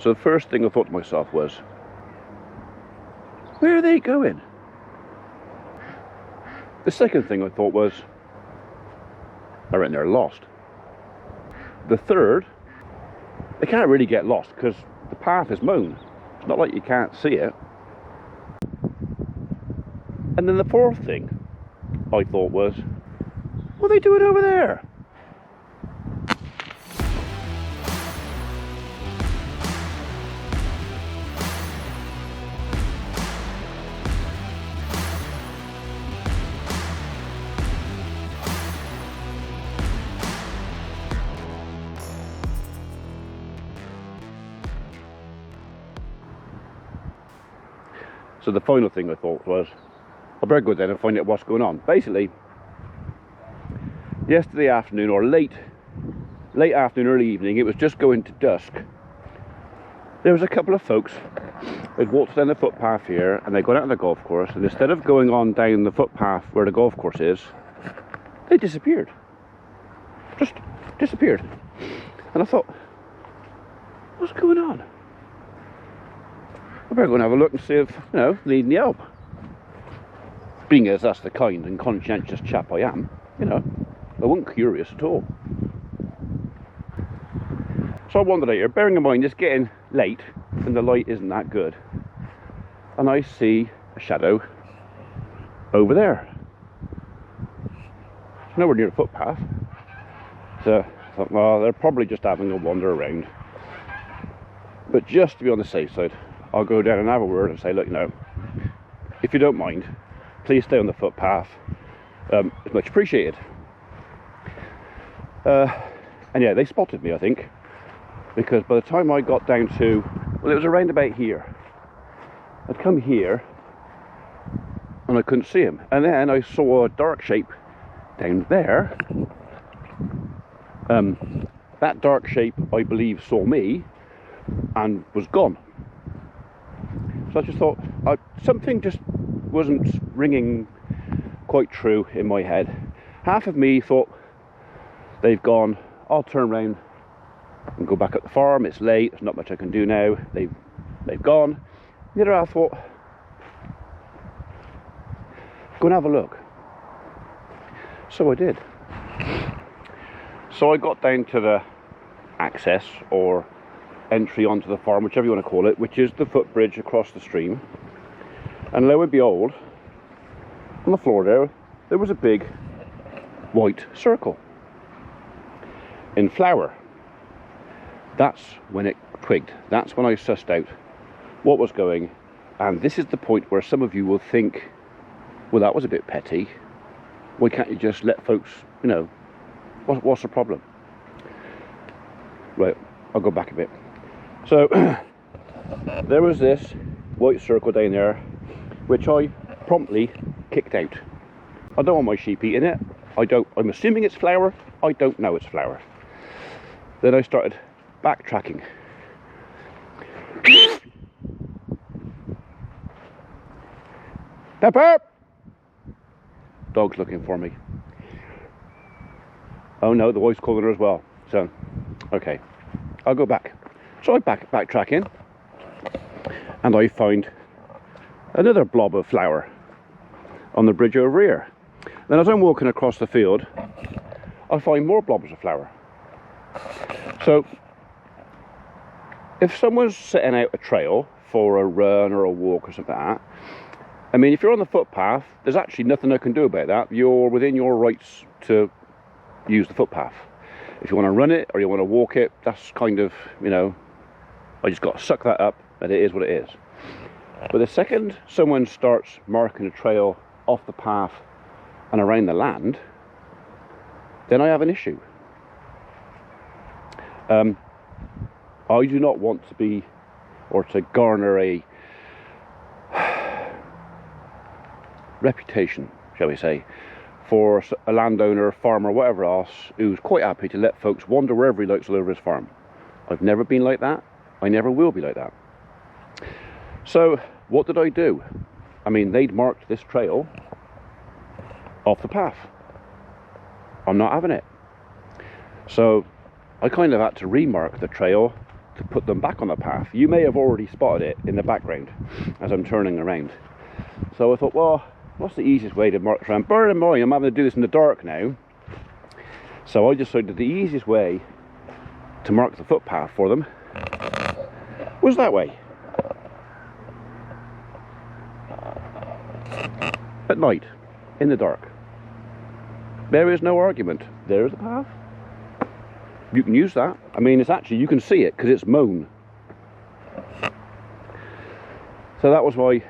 So the first thing I thought to myself was, where are they going? The second thing I thought was, I reckon they're lost. The third, they can't really get lost because the path is mown. It's not like you can't see it. And then the fourth thing I thought was, what are they doing over there? So the final thing I thought was, I better go down and find out what's going on. Basically, yesterday afternoon, or late afternoon, early evening, it was just going to dusk. There was a couple of folks who'd walked down the footpath here, and they'd gone out on the golf course, and instead of going on down the footpath where the golf course is, they disappeared. Just disappeared. And I thought, what's going on? I better go and have a look and see if, they need any help. Being as that's the kind and conscientious chap I am, I wasn't curious at all. So I wandered out here, bearing in mind it's getting late and the light isn't that good. And I see a shadow over there. It's nowhere near the footpath. So I thought, well, they're probably just having a wander around. But just to be on the safe side, I'll go down and have a word and say, look, if you don't mind, please stay on the footpath. It's much appreciated. And yeah, they spotted me, I think, because by the time I got down to, well, it was around about here. I'd come here and I couldn't see him. And then I saw a dark shape down there. That dark shape, I believe, saw me and was gone. So I just thought, something just wasn't ringing quite true in my head. Half of me thought, they've gone, I'll turn around and go back up the farm, it's late, there's not much I can do now, they've gone. The other half thought, go and have a look. So I did. So I got down to the access or entry onto the farm, whichever you want to call it, which is the footbridge across the stream. And lo and behold, on the floor there was a big white circle in flower. That's when it twigged. That's when I sussed out what was going. And this is the point where some of you will think, well, that was a bit petty. Why can't you just let folks, what's the problem? Right, I'll go back a bit. So there was this white circle down there, which I promptly kicked out. I don't want my sheep eating it. I'm assuming it's flour. I don't know it's flour. Then I started backtracking. Pepper! Dog's looking for me. Oh no, the wife's calling her as well. So, okay, I'll go back. So I backtracking, and I find another blob of flour on the bridge over here. Then as I'm walking across the field, I find more blobs of flour. So if someone's setting out a trail for a run or a walk or something like that, I mean, if you're on the footpath, there's actually nothing I can do about that. You're within your rights to use the footpath. If you want to run it or you want to walk it, that's kind of, I just got to suck that up, and it is what it is. But the second someone starts marking a trail off the path and around the land, then I have an issue. I do not want to be, or to garner a reputation, shall we say, for a landowner, farmer, whatever else, who's quite happy to let folks wander wherever he likes all over his farm. I've never been like that. I never will be like that. So what did I do? I mean, they'd marked this trail off the path. I'm not having it. So I kind of had to remark the trail to put them back on the path. You may have already spotted it in the background as I'm turning around. So I thought, well, what's the easiest way to mark the tram? Bear in mind, I'm having to do this in the dark now. So I decided the easiest way to mark the footpath for them was that way. At night, in the dark. There is no argument. There is the path. You can use that. I mean, it's actually, you can see it because it's mown. So that was why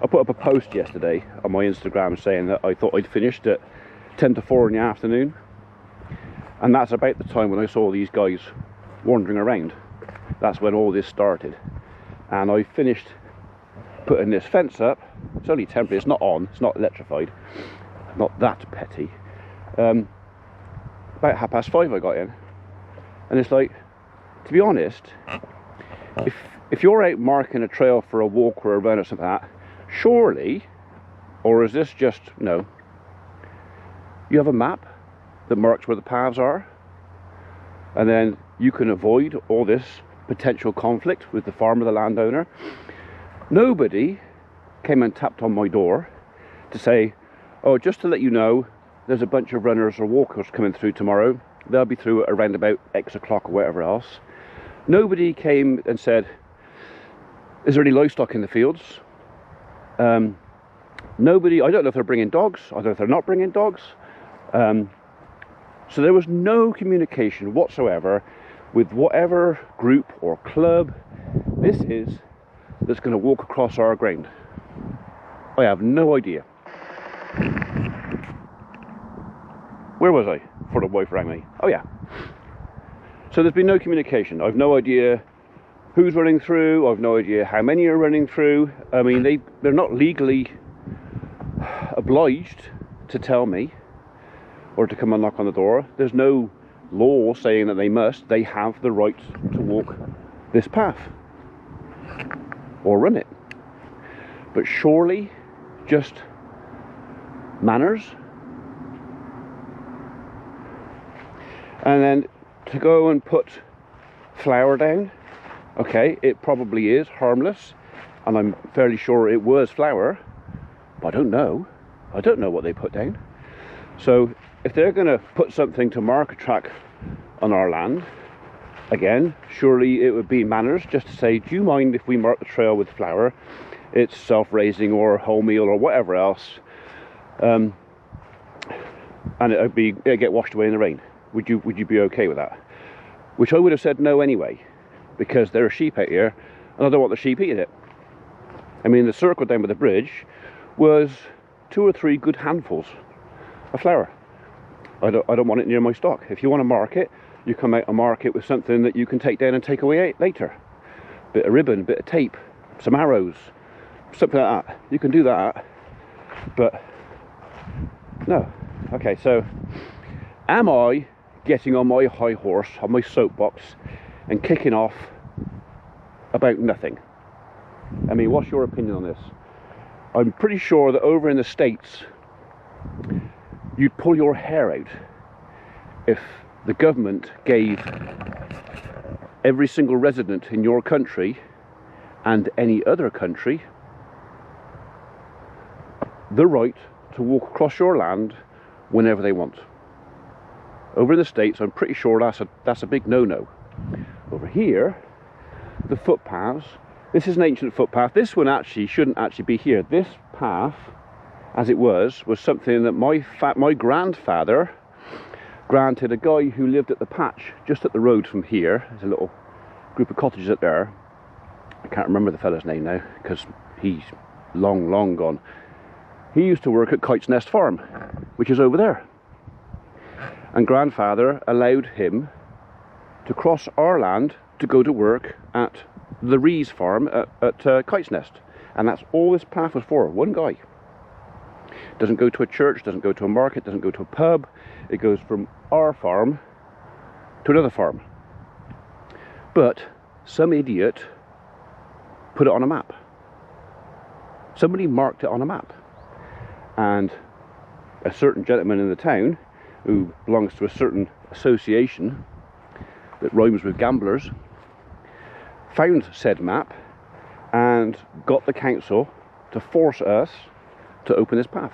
I put up a post yesterday on my Instagram saying that I thought I'd finished at 10 to 4 in the afternoon. And that's about the time when I saw these guys wandering around. That's when all this started. And I finished putting this fence up. It's only temporary, it's not on, it's not electrified. Not that petty. About 5:30 I got in. And it's like, to be honest, if you're out marking a trail for a walk or a run or something like that, surely, or is this just, no, you have a map that marks where the paths are, and then you can avoid all this potential conflict with the farmer, the landowner. Nobody came and tapped on my door to say, oh, just to let you know, there's a bunch of runners or walkers coming through tomorrow. They'll be through at around about X o'clock or whatever else. Nobody came and said, is there any livestock in the fields? Nobody, I don't know if they're bringing dogs, I don't know if they're not bringing dogs. So there was no communication whatsoever with whatever group or club this is that's going to walk across our ground. I have no idea. Where was I before the wife rang me? Oh yeah. So there's been no communication. I've no idea who's running through. I've no idea how many are running through. I mean, they're not legally obliged to tell me or to come and knock on the door. There's no law saying that they must. They have the right to walk this path or run it. But surely just manners. And then to go and put flour down, okay, it probably is harmless, and I'm fairly sure it was flour, but I don't know what they put down. So if they're going to put something to mark a track on our land, again, surely it would be manners just to say, do you mind if we mark the trail with flour? It's self-raising or wholemeal or whatever else, and it'd get washed away in the rain. Would you be okay with that? Which I would have said no anyway, because there are sheep out here and I don't want the sheep eating it. I mean, the circle down by the bridge was 2 or 3 good handfuls of flour. I don't want it near my stock. If you want to mark it, you come out and mark it with something that you can take down and take away later. Bit of ribbon, bit of tape, some arrows, something like that. You can do that, but no. Okay, so am I getting on my high horse, on my soapbox, and kicking off about nothing? I mean, what's your opinion on this? I'm pretty sure that over in the States, you'd pull your hair out if the government gave every single resident in your country and any other country the right to walk across your land whenever they want. Over in the States, I'm pretty sure that's a big no-no. Over here, the footpaths, this is an ancient footpath. This one actually shouldn't actually be here. This path, as it was something that my grandfather granted a guy who lived at the patch just up the road from here. There's a little group of cottages up there. I can't remember the fella's name now because he's long gone. He used to work at Kite's Nest Farm, which is over there. And grandfather allowed him to cross our land to go to work at the Rees farm at Kite's Nest. And that's all this path was for, one guy. Doesn't go to a church, doesn't go to a market, doesn't go to a pub. It goes from our farm to another farm. But some idiot put it on a map. Somebody marked it on a map. And a certain gentleman in the town who belongs to a certain association that rhymes with gamblers found said map and got the council to force us to open this path.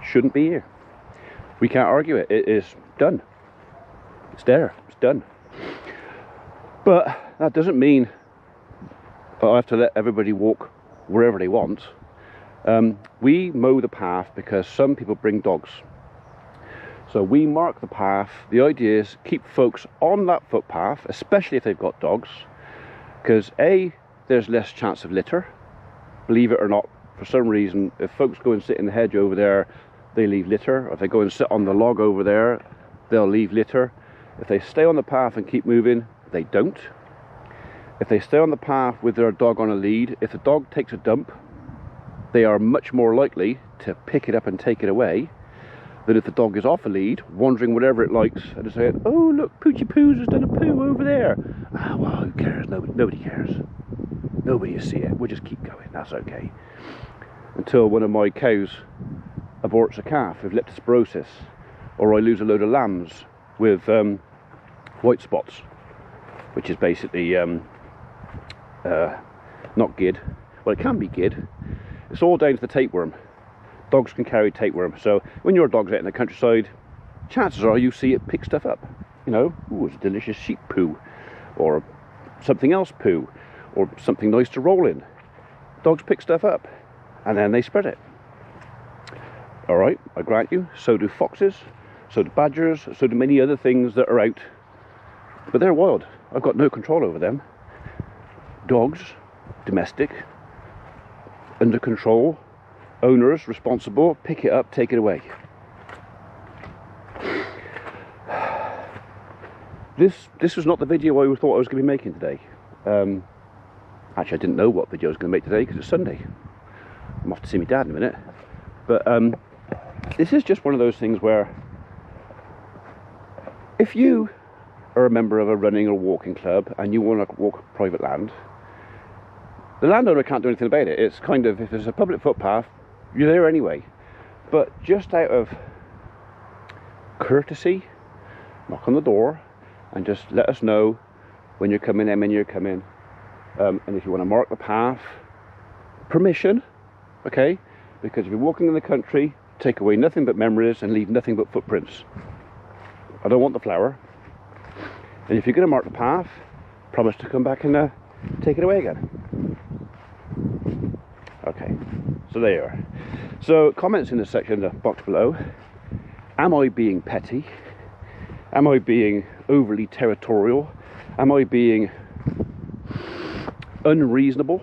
Shouldn't be here. We can't argue it. It is done. It's there. It's done. But that doesn't mean I have to let everybody walk wherever they want. We mow the path because some people bring dogs. So we mark the path. The idea is keep folks on that footpath, especially if they've got dogs, because A, there's less chance of litter. Believe it or not, for some reason, if folks go and sit in the hedge over there, they leave litter. Or if they go and sit on the log over there, they'll leave litter. If they stay on the path and keep moving, they don't. If they stay on the path with their dog on a lead, if the dog takes a dump, they are much more likely to pick it up and take it away than if the dog is off a lead, wandering whatever it likes, and they say, oh look, Poochie Poos has done a poo over there. Ah, well, who cares? Nobody cares. Nobody will see it. We'll just keep going. That's okay. Until one of my cows aborts a calf with leptospirosis, or I lose a load of lambs with white spots, which is basically not GID. Well, it can be GID. It's all down to the tapeworm. Dogs can carry tapeworm, so when your dog's out in the countryside, chances are you see it pick stuff up. You know, ooh, it's a delicious sheep poo, or something else poo, or something nice to roll in. Dogs pick stuff up, and then they spread it. All right, I grant you, so do foxes, so do badgers, so do many other things that are out, but they're wild. I've got no control over them. Dogs, domestic, under control, owners responsible, pick it up, take it away. This was not the video I thought I was going to be making today. Actually, I didn't know what video I was going to make today because it's Sunday. I'm off to see my dad in a minute. But this is just one of those things where if you are a member of a running or walking club and you want to walk private land, the landowner can't do anything about it. It's kind of, if there's a public footpath, you're there anyway. But just out of courtesy, knock on the door and just let us know when you're coming in, when you're coming. And if you want to mark the path, permission, okay? Because if you're walking in the country, take away nothing but memories and leave nothing but footprints. I don't want the flower. And if you're going to mark the path, promise to come back and take it away again. Okay, so there you are. So comments in the section in the box below. Am I being petty? Am I being overly territorial? Am I being unreasonable?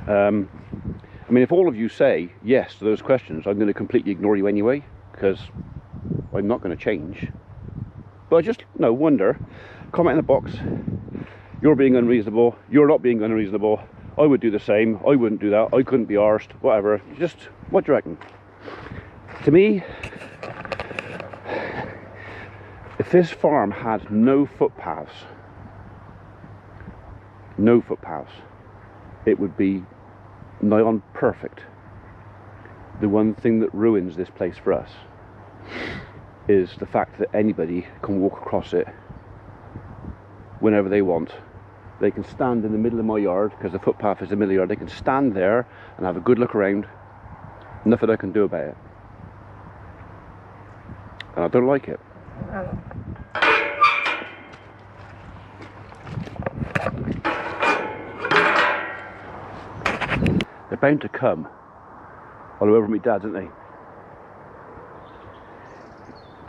I mean, if all of you say yes to those questions, I'm going to completely ignore you anyway, because I'm not going to change. But I just wonder. Comment in the box. You're being unreasonable. You're not being unreasonable. I would do the same. I wouldn't do that. I couldn't be arsed. Whatever. Just, what do you reckon? To me, if this farm had no footpaths, it would be nigh on perfect. The one thing that ruins this place for us is the fact that anybody can walk across it whenever they want. They can stand in the middle of my yard, because the footpath is the middle of the yard. They can stand there and have a good look around. Nothing I can do about it. And I don't like it. They're bound to come all over my dad's, aren't they?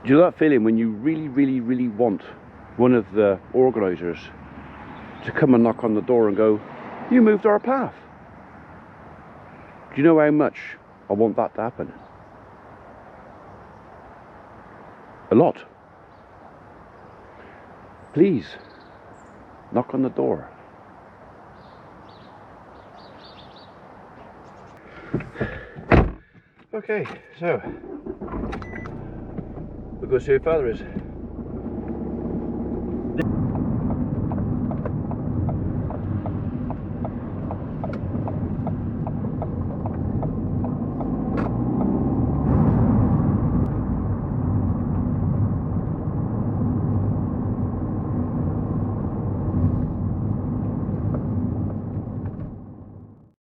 Do you know that feeling when you really, really, really want one of the organisers to come and knock on the door and go, you moved our path? Do you know how much I want that to happen? A lot. Please, knock on the door. Okay, so we'll go see who Father is.